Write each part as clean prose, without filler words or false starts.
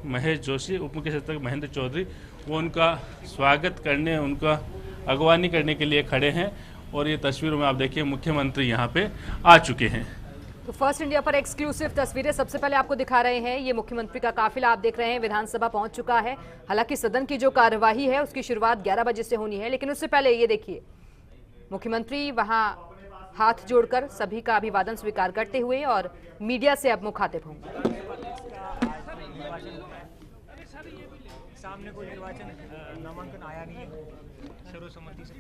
महेश जोशी, उप मुख्य सचेतक महेंद्र चौधरी, वो उनका स्वागत करने, उनका अगवानी करने के लिए खड़े हैं। और ये तस्वीरों में आप देखिए मुख्यमंत्री यहाँ पे आ चुके हैं। तो फर्स्ट इंडिया पर एक्सक्लूसिव तस्वीरें सबसे पहले आपको दिखा रहे हैं। ये मुख्यमंत्री का काफिला आप देख रहे हैं, विधानसभा पहुंच चुका है। हालांकि सदन की जो कार्यवाही है उसकी शुरुआत 11 बजे से होनी है, लेकिन उससे पहले ये देखिए मुख्यमंत्री वहां हाथ जोड़कर सभी का अभिवादन स्वीकार करते हुए और मीडिया से अब मुखातिब होंगे। सामने कोई निर्वाचन नामांकन आया नहीं है, सर्वसम्मति से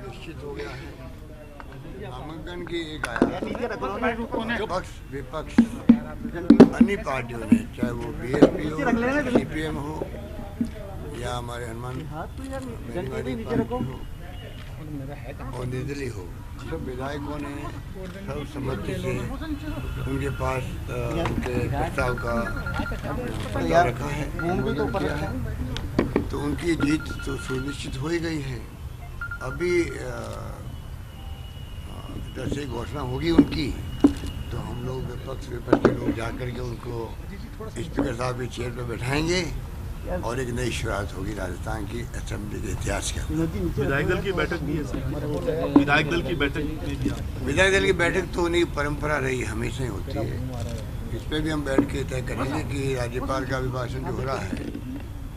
निश्चित हो गया है। नामांकन की एक आया पक्ष विपक्ष अन्य पार्टियों ने, चाहे वो बीएसपी हो, सीपीएम हो या हमारे हनुमान और निर्दलीय हो, सब विधायकों ने सर्वसम्मति से उनके पास उनके प्रस्ताव का रखा है, तो उनकी जीत तो सुनिश्चित हो ही गई है। अभी जैसे घोषणा होगी उनकी, तो हम लोग विपक्ष के लोग जाकर के उनको स्पीकर साहब के चेयर पर बैठाएंगे और एक नई शुरुआत होगी राजस्थान की असेंबली के इतिहास के। विधायक दल की बैठक नहीं है, विधायक दल की बैठक, विधायक दल की बैठक तो उन्हीं परंपरा रही, हमेशा ही होती है। इस पर भी हम बैठ के तय करेंगे कि राज्यपाल का अभिभाषण जो हो रहा है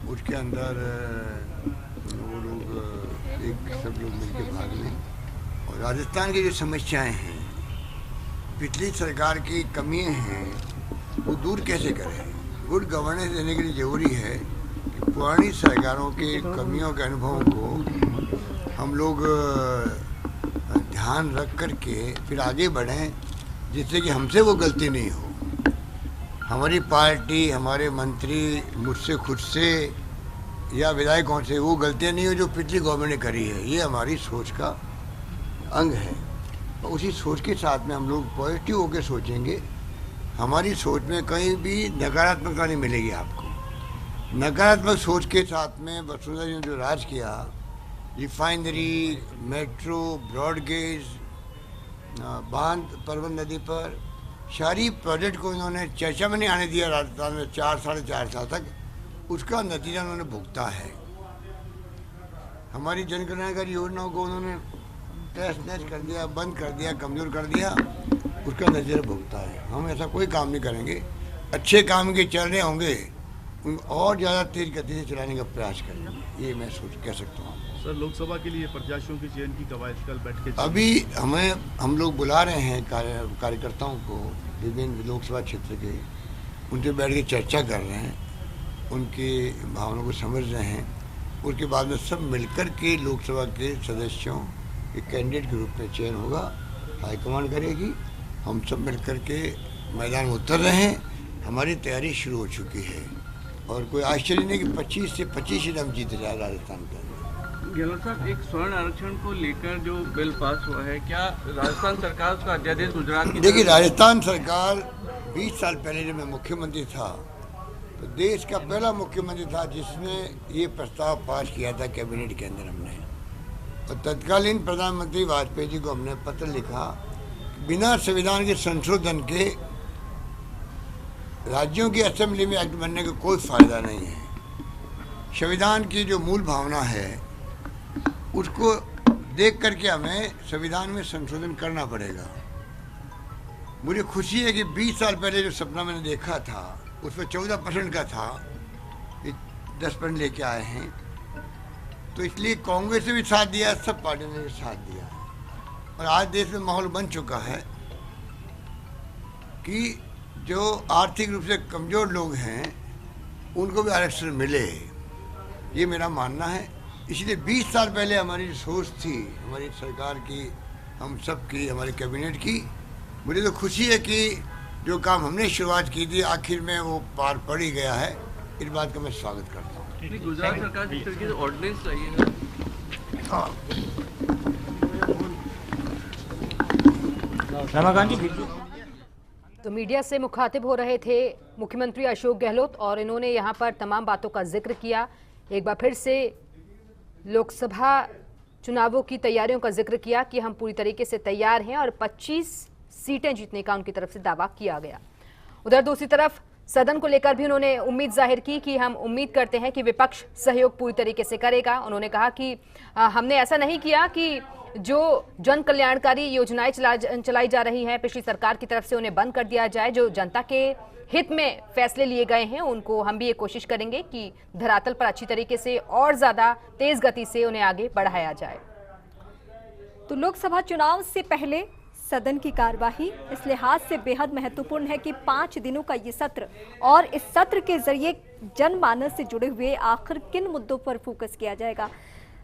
उसके अंदर वो लोग सब लोग मिलकर भाग लें और राजस्थान की जो समस्याएं हैं, पिछली सरकार की कमियां हैं, वो दूर कैसे करें। गुड गवर्नेंस देने के लिए जरूरी है कि पुरानी सरकारों के कमियों के अनुभवों को हम लोग ध्यान रख कर के फिर आगे बढ़ें, जिससे कि हमसे वो गलती नहीं हो। हमारी पार्टी, हमारे मंत्री मुझसे खुद से या विधायकों से वो गलतियाँ नहीं हो जो पिछली गवर्नमेंट ने करी है। ये हमारी सोच का अंग है और उसी सोच के साथ में हम लोग पॉजिटिव होकर सोचेंगे। हमारी सोच में कहीं भी नकारात्मकता नहीं मिलेगी आपको। नकारात्मक सोच के साथ में वसुंधरा जी ने जो राज किया, रिफाइनरी, मेट्रो, ब्रॉडगेज, बांध परवन नदी पर, सारी प्रोजेक्ट को इन्होंने चर्चा में नहीं आने दिया राजस्थान में 4-4.5 साल तक, उसका नतीजा उन्होंने भुगता है। हमारी जन कल्याणकारी योजनाओं को उन्होंने तहस नहस कर दिया, बंद कर दिया, कमज़ोर कर दिया, उसका नतीजा भुगता है। हम ऐसा कोई काम नहीं करेंगे, अच्छे काम के चल रहे होंगे और ज़्यादा तेज गति से चलाने का प्रयास करेंगे, ये मैं कह सकता हूँ। सर, लोकसभा के लिए प्रत्याशियों की चयन की कवायद कल बैठ के अभी हम लोग बुला रहे हैं कार्यकर्ताओं को विभिन्न लोकसभा क्षेत्र के, उनसे बैठ के चर्चा कर रहे हैं, उनकी भावनाओं को समझ रहे हैं। उसके बाद में सब मिलकर के लोकसभा के सदस्यों के कैंडिडेट के रूप में चयन होगा, हाईकमान करेगी। हम सब मिलकर के मैदान में उतर रहे हैं, हमारी तैयारी शुरू हो चुकी है और कोई आश्चर्य नहीं कि 25 से 25 सीट हम जीत रहे हैं राजस्थान के अंदर। गहलोत साहब, एक स्वर्ण आरक्षण को लेकर जो बिल पास हुआ है, क्या राजस्थान सरकार उसका अध्यादेश गुजरात की? देखिए, राजस्थान सरकार 20 साल पहले जब मैं मुख्यमंत्री था तो देश का पहला मुख्यमंत्री था जिसने ये प्रस्ताव पास किया था कैबिनेट के अंदर हमने। और तत्कालीन प्रधानमंत्री वाजपेयी जी को हमने पत्र लिखा, बिना संविधान के संशोधन के राज्यों की असेंबली में एक्ट बनने का कोई फायदा नहीं है। संविधान की जो मूल भावना है उसको देख करके हमें संविधान में संशोधन करना पड़ेगा। मुझे खुशी है कि 20 साल पहले जो सपना मैंने देखा था उसमें 14% का था, 10% लेके आए हैं। तो इसलिए कांग्रेस ने भी साथ दिया, सब पार्टियों ने भी साथ दिया और आज देश में माहौल बन चुका है कि जो आर्थिक रूप से कमज़ोर लोग हैं उनको भी आरक्षण मिले, ये मेरा मानना है। इसलिए 20 साल पहले हमारी जो सोच थी, हमारी सरकार की, हम सब की, हमारे कैबिनेट की, मुझे तो खुशी है कि जो काम हमने शुरुआत की थी आखिर में वो पार पड़ ही गया है। इस बात का मैं स्वागत करता हूँ। गुजरात सरकार जिस तरीके से ऑर्डिनेंस चाहिए है। तो मीडिया से मुखातिब हो रहे थे मुख्यमंत्री अशोक गहलोत और इन्होंने यहां पर तमाम बातों का जिक्र किया। एक बार फिर से लोकसभा चुनावों की तैयारियों का जिक्र किया कि हम पूरी तरीके से तैयार हैं और 25 सीटें जीतने का उनकी तरफ से दावा किया गया। उधर दूसरी तरफ सदन को लेकर भी उन्होंने उम्मीद जाहिर की कि हम उम्मीद करते हैं कि विपक्ष सहयोग पूरी तरीके से करेगा। उन्होंने कहा कि हमने ऐसा नहीं किया कि जो जन कल्याणकारी योजनाएं चलाई जा रही हैं पिछली सरकार की तरफ से उन्हें बंद कर दिया जाए। जो जनता के हित में फैसले लिए गए हैं उनको हम भी ये कोशिश करेंगे कि धरातल पर अच्छी तरीके से और ज्यादा तेज गति से उन्हें आगे बढ़ाया जाए। तो लोकसभा चुनाव से पहले सदन की कार्यवाही इस लिहाज से बेहद महत्वपूर्ण है कि 5 दिनों का ये सत्र और इस सत्र के जरिए जनमानस से जुड़े हुए आखिर किन मुद्दों पर फोकस किया जाएगा।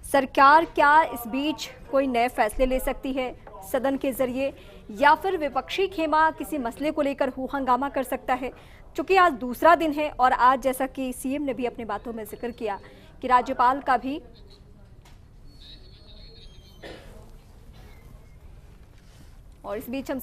सरकार क्या इस बीच कोई नए फैसले ले सकती है सदन के जरिए, या फिर विपक्षी खेमा किसी मसले को लेकर हो हंगामा कर सकता है। चूंकि आज दूसरा दिन है और आज जैसा कि सीएम ने भी अपनी बातों में जिक्र किया कि राज्यपाल का भी और इस बीच हम